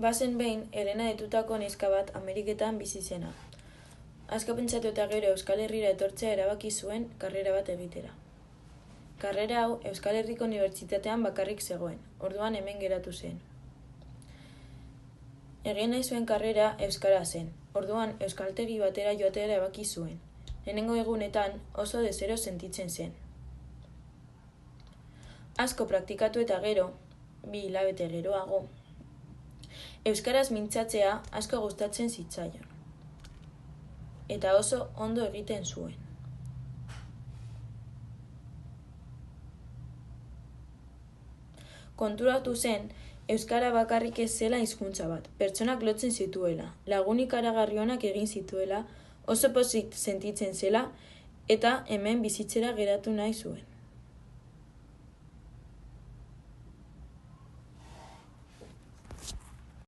Bazen behin, Elena detutako neska bat Ameriketan bizi zena. Asko pentsatu eta gero Euskal Herrira etortzea erabaki zuen karrera bat egitera. Karrera hau Euskal Herriko Unibertsitatean bakarrik zegoen, orduan hemen geratu zen. Egin nahi zuen karrera euskara zen, orduan euskaltegi batera joatera erabaki zuen. Lehenengo egunetan oso dezero sentitzen zen. Asko praktikatu eta gero, 2 hilabete geroago, euskaraz mintzatzea asko gustatzen zitzaion. Eta oso ondo egiten zuen. Konturatu zen, euskara bakarrik ez zela hizkuntza bat, pertsonak lotzen zituela, lagunik ikaragarri onak egin zituela, oso pozik sentitzen zela, eta hemen bizitzera geratu nahi zuen.